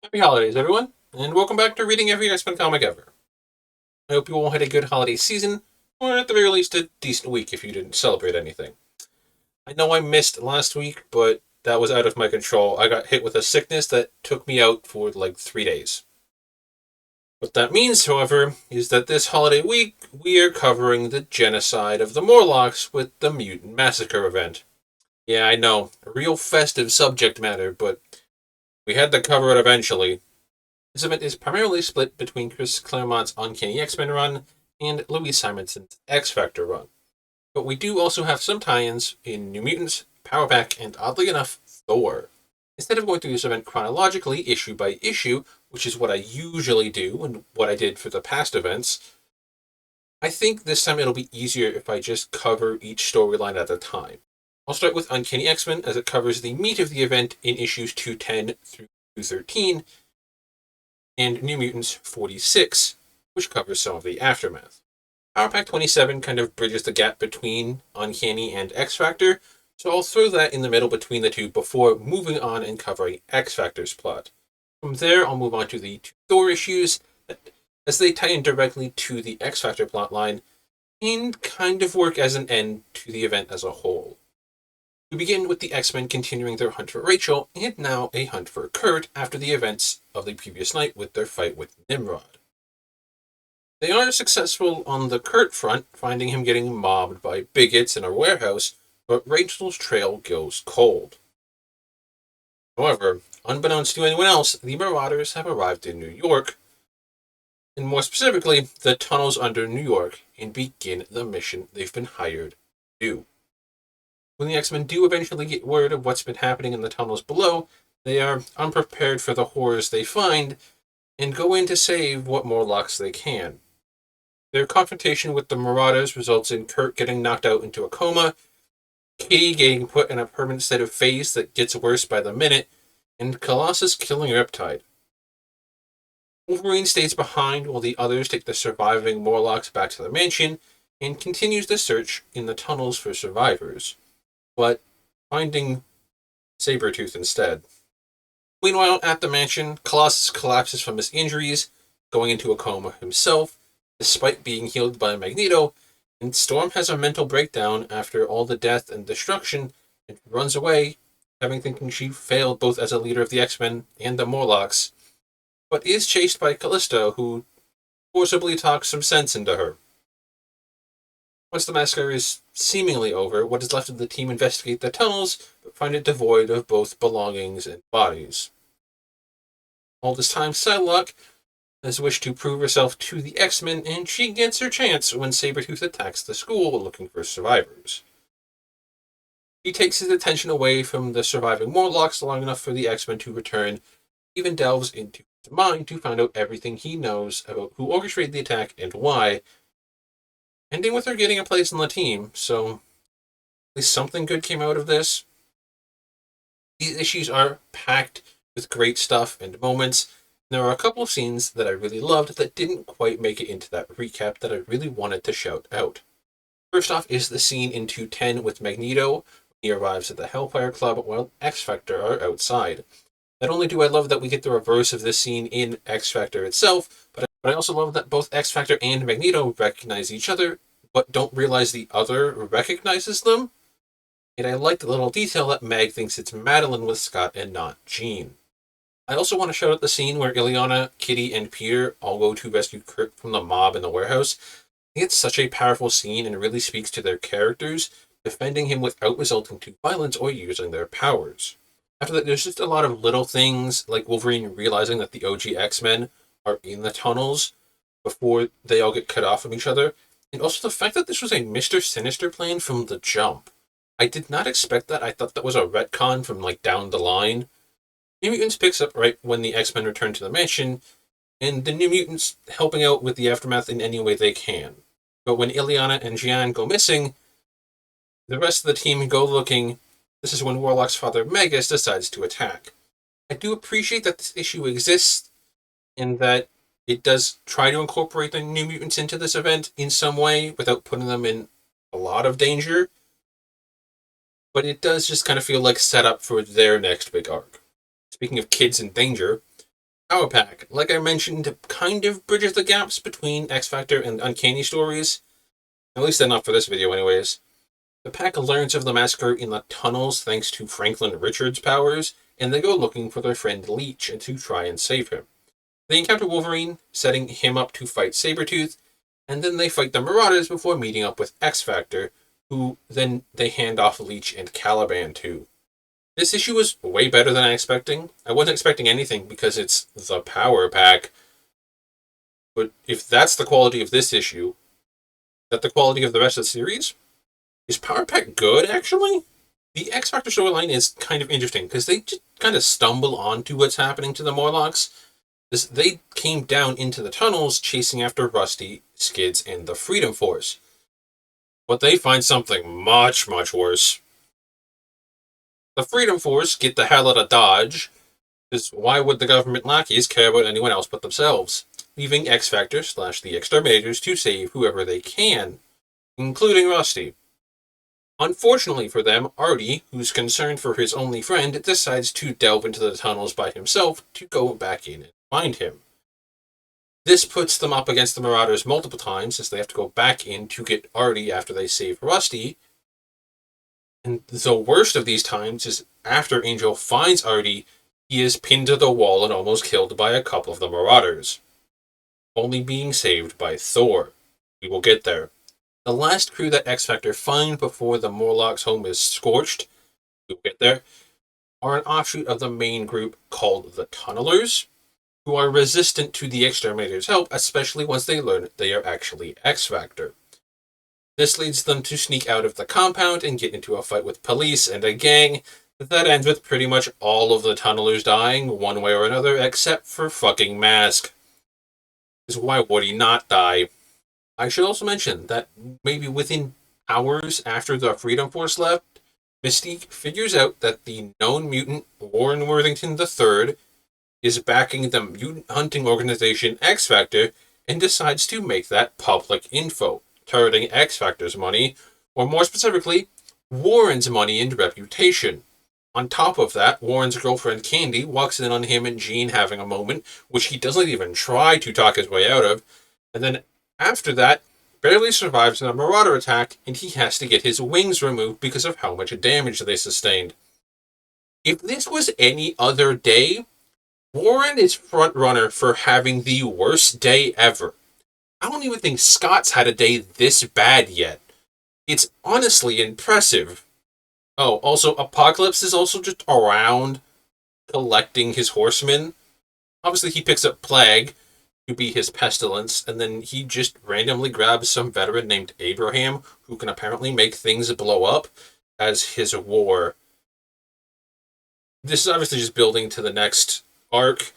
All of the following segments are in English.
Happy holidays, everyone, and welcome back to Reading Every X-Men Comic Ever. I hope you all had a good holiday season, or at the very least a decent week if you didn't celebrate anything. I know I missed last week, but that was out of my control. I got hit with a sickness that took me out for like 3 days. What that means, however, is that this holiday week we are covering the genocide of the Morlocks with the Mutant Massacre event. Yeah, I know, a real festive subject matter, but we had to cover it eventually. This event is primarily split between Chris Claremont's Uncanny X-Men run and Louise Simonson's X-Factor run. But we do also have some tie-ins in New Mutants, Power Pack, and oddly enough, Thor. Instead of going through this event chronologically, issue by issue, which is what I usually do and what I did for the past events, I think this time it'll be easier if I just cover each storyline at a time. I'll start with Uncanny X-Men as it covers the meat of the event in issues 210 through 213, and New Mutants 46, which covers some of the aftermath. Power Pack 27 kind of bridges the gap between Uncanny and X Factor, so I'll throw that in the middle between the two before moving on and covering X Factor's plot. From there, I'll move on to the two Thor issues, as they tie in directly to the X Factor plotline and kind of work as an end to the event as a whole. We begin with the X-Men continuing their hunt for Rachel, and now a hunt for Kurt after the events of the previous night with their fight with Nimrod. They are successful on the Kurt front, finding him getting mobbed by bigots in a warehouse, but Rachel's trail goes cold. However, unbeknownst to anyone else, the Marauders have arrived in New York, and more specifically, the tunnels under New York, and begin the mission they've been hired to do. When the X-Men do eventually get word of what's been happening in the tunnels below, they are unprepared for the horrors they find and go in to save what Morlocks they can. Their confrontation with the Marauders results in Kurt getting knocked out into a coma, Kitty getting put in a permanent state of phase that gets worse by the minute, and Colossus killing Riptide. Wolverine stays behind while the others take the surviving Morlocks back to the mansion and continues the search in the tunnels for survivors, but finding Sabretooth instead. Meanwhile, at the mansion, Colossus collapses from his injuries, going into a coma himself, despite being healed by Magneto, and Storm has a mental breakdown after all the death and destruction and runs away, having thinking she failed both as a leader of the X-Men and the Morlocks, but is chased by Callisto, who forcibly talks some sense into her. Once the massacre is seemingly over, what is left of the team investigate the tunnels, but find it devoid of both belongings and bodies. All this time, Psylocke has wished to prove herself to the X-Men, and she gets her chance when Sabretooth attacks the school looking for survivors. He takes his attention away from the surviving Morlocks long enough for the X-Men to return, even delves into his mind to find out everything he knows about who orchestrated the attack and why, ending with her getting a place on the team, so at least something good came out of this. These issues are packed with great stuff and moments. There are a couple of scenes that I really loved that didn't quite make it into that recap that I really wanted to shout out. First off is the scene in 210 with Magneto. He arrives at the Hellfire Club while X-Factor are outside. Not only do I love that we get the reverse of this scene in X-Factor itself, but I also love that both X-Factor and Magneto recognize each other, but don't realize the other recognizes them. And I like the little detail that Mag thinks it's Madeline with Scott and not Jean. I also want to shout out the scene where Illyana, Kitty, and Peter all go to rescue Kurt from the mob in the warehouse. I think it's such a powerful scene and really speaks to their characters, defending him without resulting to violence or using their powers. After that, there's just a lot of little things, like Wolverine realizing that the OG X-Men are in the tunnels before they all get cut off from each other, and also the fact that this was a Mr. Sinister plan from the jump. I did not expect that. I thought that was a retcon from, like, down the line. New Mutants picks up right when the X-Men return to the mansion, and the New Mutants helping out with the aftermath in any way they can. But when Illyana and Jean go missing, the rest of the team go looking. This is when Warlock's father, Magus, decides to attack. I do appreciate that this issue exists, and that it does try to incorporate the New Mutants into this event in some way without putting them in a lot of danger. But it does just kind of feel like set up for their next big arc. Speaking of kids in danger, Power Pack, like I mentioned, kind of bridges the gaps between X Factor and Uncanny stories. At least enough for this video, anyways. The pack learns of the massacre in the tunnels thanks to Franklin Richards' powers, and they go looking for their friend Leech and to try and save him. They encounter Wolverine, setting him up to fight Sabretooth, and then they fight the Marauders before meeting up with X Factor, who then they hand off Leech and Caliban to. This issue was way better than I expecting. I wasn't expecting anything because it's the Power Pack. But if that's the quality of this issue, is that the quality of the rest of the series? Is Power Pack good, actually? The X Factor storyline is kind of interesting because they just kind of stumble onto what's happening to the Morlocks. They came down into the tunnels chasing after Rusty, Skids, and the Freedom Force. But they find something much, much worse. The Freedom Force get the hell out of Dodge, because why would the government lackeys care about anyone else but themselves? Leaving X Factor / the Exterminators to save whoever they can, including Rusty. Unfortunately for them, Artie, who's concerned for his only friend, decides to delve into the tunnels by himself to go back in and find him. This puts them up against the Marauders multiple times as they have to go back in to get Artie after they save Rusty. And the worst of these times is after Angel finds Artie, he is pinned to the wall and almost killed by a couple of the Marauders, only being saved by Thor. We will get there. The last crew that X Factor find before the Morlocks' home is scorched, we'll get there, are an offshoot of the main group called the Tunnelers, who are resistant to the Exterminators' help, especially once they learn they are actually X Factor. This leads them to sneak out of the compound and get into a fight with police and a gang that ends with pretty much all of the Tunnelers dying, one way or another, except for fucking Mask. Because why would he not die? I should also mention that maybe within hours after the Freedom Force left, Mystique figures out that the known mutant, Warren Worthington III, is backing the mutant hunting organization X Factor and decides to make that public info, turning X Factor's money, or more specifically, Warren's money and reputation. On top of that, Warren's girlfriend Candy walks in on him and Jean having a moment, which he doesn't even try to talk his way out of, and then after that, barely survives a Marauder attack, and he has to get his wings removed because of how much damage they sustained. If this was any other day, Warren is frontrunner for having the worst day ever. I don't even think Scott's had a day this bad yet. It's honestly impressive. Oh, also, Apocalypse is also just around collecting his horsemen. Obviously, he picks up Plague to be his pestilence, and then he just randomly grabs some veteran named Abraham, who can apparently make things blow up, as his war. This is obviously just building to the next arc,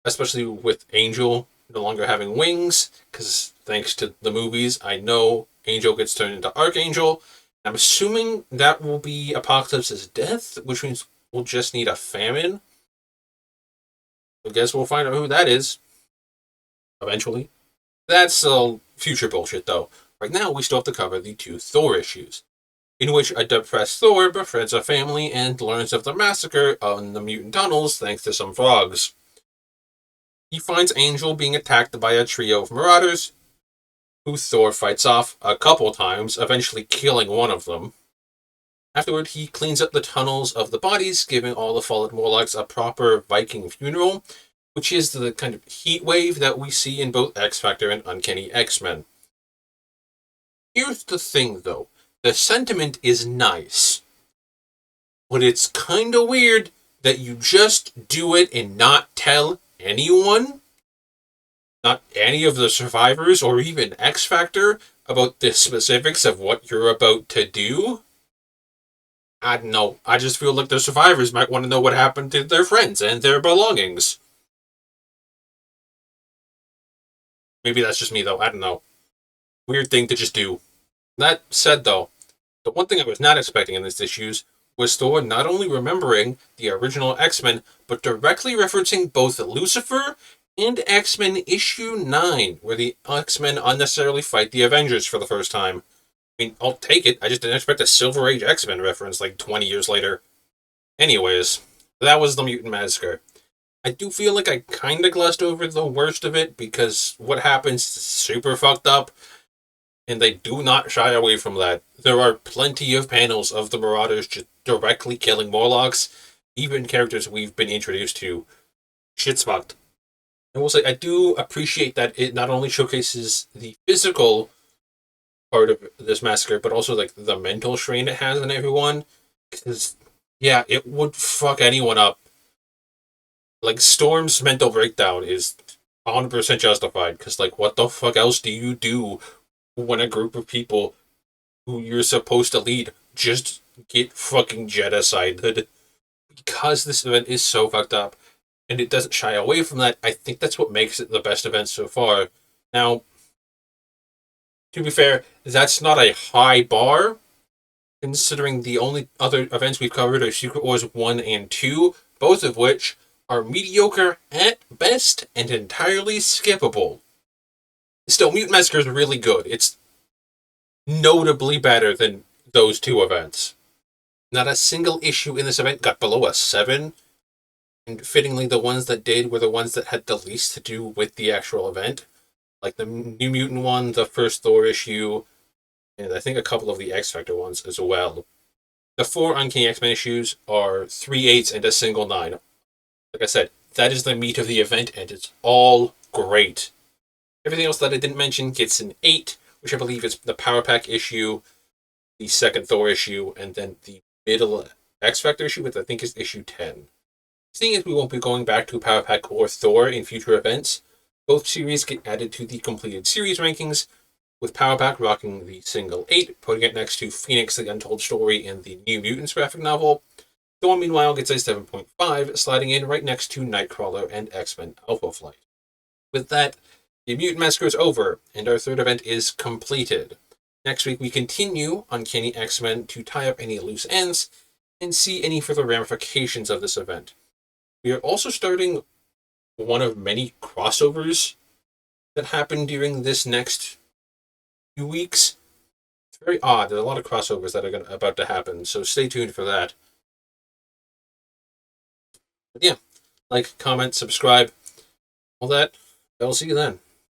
especially with Angel no longer having wings, because thanks to the movies, I know Angel gets turned into Archangel. I'm assuming that will be Apocalypse's death, which means we'll just need a famine. I guess we'll find out who that is eventually. That's future bullshit, though. Right now, we still have to cover the 2 Thor issues, in which a depressed Thor befriends a family and learns of the massacre on the mutant tunnels thanks to some frogs. He finds Angel being attacked by a trio of Marauders, who Thor fights off a couple times, eventually killing one of them. Afterward, he cleans up the tunnels of the bodies, giving all the fallen Morlocks a proper Viking funeral, which is the kind of heat wave that we see in both X Factor and Uncanny X-Men. Here's the thing, though. The sentiment is nice, but it's kinda weird that you just do it and not tell anyone, not any of the survivors or even X Factor, about the specifics of what you're about to do. I don't know. I just feel like the survivors might want to know what happened to their friends and their belongings. Maybe that's just me, though. I don't know. Weird thing to just do. That said, though, the one thing I was not expecting in this issues was Thor not only remembering the original X-Men, but directly referencing both Lucifer and X-Men issue 9, where the X-Men unnecessarily fight the Avengers for the first time. I mean, I'll take it. I just didn't expect a Silver Age X-Men reference like 20 years later. Anyways, that was the Mutant Massacre. I do feel like I kind of glossed over the worst of it because what happens is super fucked up, and they do not shy away from that. There are plenty of panels of the Marauders just directly killing Morlocks, even characters we've been introduced to. Shit's fucked. I will say I do appreciate that it not only showcases the physical part of this massacre, but also like the mental strain it has on everyone. Because yeah, it would fuck anyone up. Like Storm's mental breakdown is 100% justified. Because like, what the fuck else do you do when a group of people who you're supposed to lead just get fucking genocided? Because this event is so fucked up, and it doesn't shy away from that. I think that's what makes it the best event so far. Now, to be fair, that's not a high bar, considering the only other events we've covered are Secret Wars 1 and 2, both of which are mediocre at best and entirely skippable. Still, Mutant Massacre is really good. It's notably better than those two events. Not a single issue in this event got below a 7, and fittingly, the ones that did were the ones that had the least to do with the actual event. Like the New Mutant one, the first Thor issue, and I think a couple of the X Factor ones as well. The 4 Uncanny X-Men issues are 3/8 and a single 9. Like I said, that is the meat of the event, and it's all great. Everything else that I didn't mention gets an 8, which I believe is the Power Pack issue, the second Thor issue, and then the middle X Factor issue, which I think is issue 10. Seeing as we won't be going back to Power Pack or Thor in future events, both series get added to the completed series rankings, with Power Pack rocking the single 8, putting it next to Phoenix the Untold Story and the New Mutants graphic novel. Thor, meanwhile, gets a 7.5, sliding in right next to Nightcrawler and X-Men Alpha Flight. With that, the Mutant Massacre is over, and our third event is completed. Next week, we continue Uncanny X-Men to tie up any loose ends and see any further ramifications of this event. We are also starting one of many crossovers that happen during this next few weeks. It's very odd. There's a lot of crossovers that are about to happen, so stay tuned for that. But yeah, like, comment, subscribe, all that. I'll see you then.